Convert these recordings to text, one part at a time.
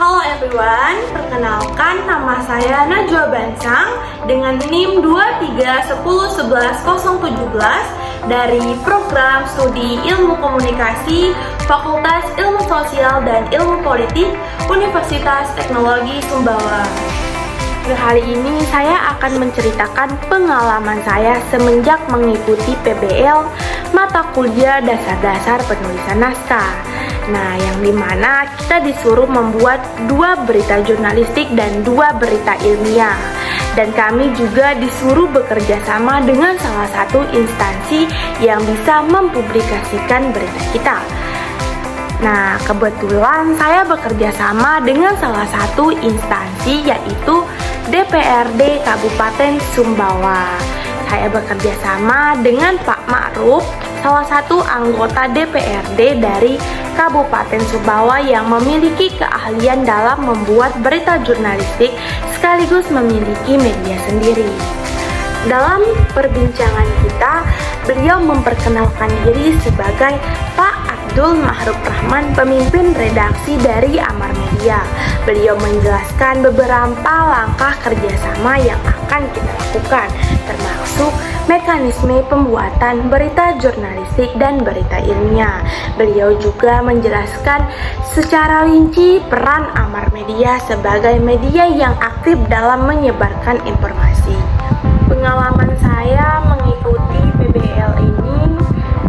Halo everyone, perkenalkan nama saya Najwa Bansang dengan NIM 231011017 dari Program Studi Ilmu Komunikasi Fakultas Ilmu Sosial dan Ilmu Politik Universitas Teknologi Sumbawa. Kali ini saya akan menceritakan pengalaman saya semenjak mengikuti PBL mata kuliah dasar-dasar penulisan naskah. Nah, yang dimana kita disuruh membuat 2 berita jurnalistik dan 2 berita ilmiah. Dan kami juga disuruh bekerja sama dengan salah satu instansi yang bisa mempublikasikan berita kita. Nah, kebetulan saya bekerja sama dengan salah satu instansi yaitu DPRD Kabupaten Sumbawa. Saya bekerja sama dengan Pak Ma'ruf, salah satu anggota DPRD dari Kabupaten Sumbawa yang memiliki keahlian dalam membuat berita jurnalistik sekaligus memiliki media sendiri. Dalam perbincangan kita, beliau memperkenalkan diri sebagai Pak Abdul Mahruf Rahman, pemimpin redaksi dari Amar Media. Beliau menjelaskan beberapa langkah kerjasama yang akan kita lakukan, termasuk mekanisme pembuatan berita jurnalistik dan berita ilmiah. Beliau juga menjelaskan secara rinci peran Amar Media sebagai media yang aktif dalam menyebarkan informasi. Pengalaman saya mengikuti PBL ini,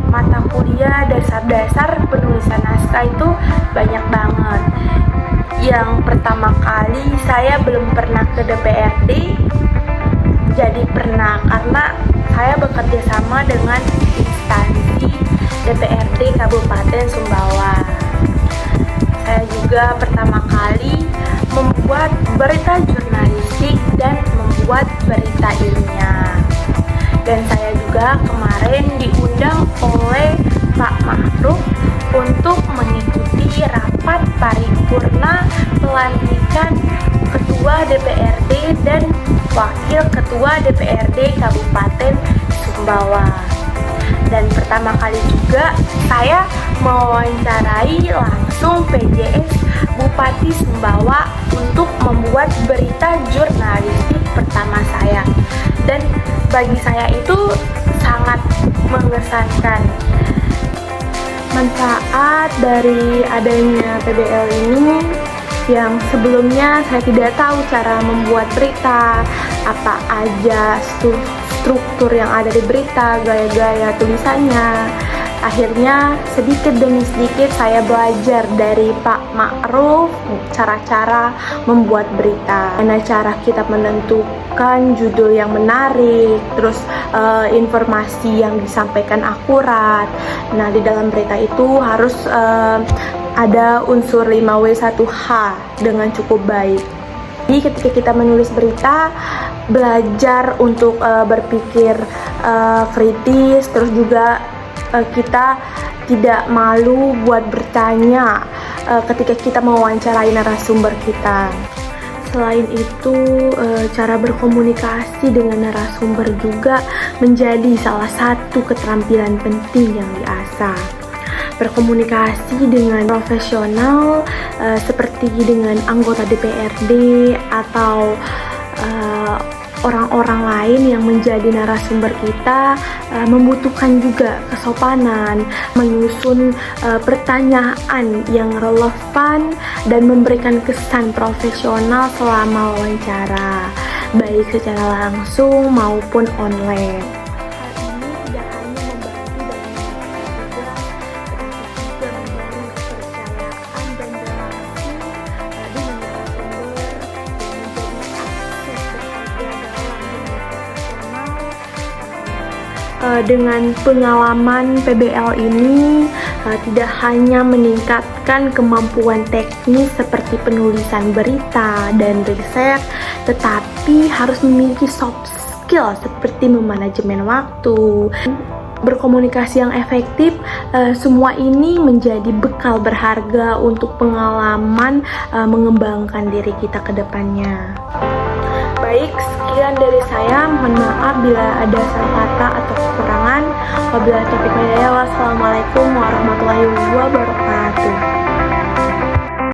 mata kuliah dasar-dasar penulisan naskah itu banyak banget. Yang pertama kali saya belum pernah ke DPRD, jadi pernah karena saya bekerja sama dengan instansi DPRD Kabupaten Sumbawa. Saya juga pertama kali membuat berita jurnalistik dan membuat berita ilmiah. Dan saya juga kemarin diundang oleh Pak Ma'ruf untuk mengikuti rapat paripurna pelantikan Ketua DPRD dan Wakil Ketua DPRD Kabupaten Sumbawa. Dan pertama kali juga saya mewawancarai langsung PJS Bupati Sumbawa untuk membuat berita jurnalistik pertama saya. Dan bagi saya itu sangat mengesankan. Manfaat dari adanya PBL ini yang sebelumnya saya tidak tahu cara membuat berita, apa aja struktur yang ada di berita, gaya-gaya tulisannya. Akhirnya sedikit demi sedikit saya belajar dari Pak Ma'ruf cara-cara membuat berita. Bagaimana cara kita menentukan judul yang menarik, terus informasi yang disampaikan akurat. Nah, di dalam berita itu harus ada unsur 5W1H dengan cukup baik. Jadi ketika kita menulis berita, belajar untuk berpikir kritis, terus juga kita tidak malu buat bertanya ketika kita mewawancarai narasumber kita. Selain itu, cara berkomunikasi dengan narasumber juga menjadi salah satu keterampilan penting yang diasah. Berkomunikasi dengan profesional seperti dengan anggota DPRD atau orang-orang lain yang menjadi narasumber kita membutuhkan juga kesopanan, menyusun pertanyaan yang relevan dan memberikan kesan profesional selama wawancara, baik secara langsung maupun online. Dengan pengalaman PBL ini tidak hanya meningkatkan kemampuan teknis seperti penulisan berita dan riset, tetapi harus memiliki soft skill seperti memanajemen waktu, berkomunikasi yang efektif. Semua ini menjadi bekal berharga untuk pengalaman mengembangkan diri kita ke depannya. Baik, sekian dari saya. Mohon maaf bila ada salah kata atau kekurangan. Wabillahi taufiq wal hidayah. Wassalamualaikum warahmatullahi wabarakatuh.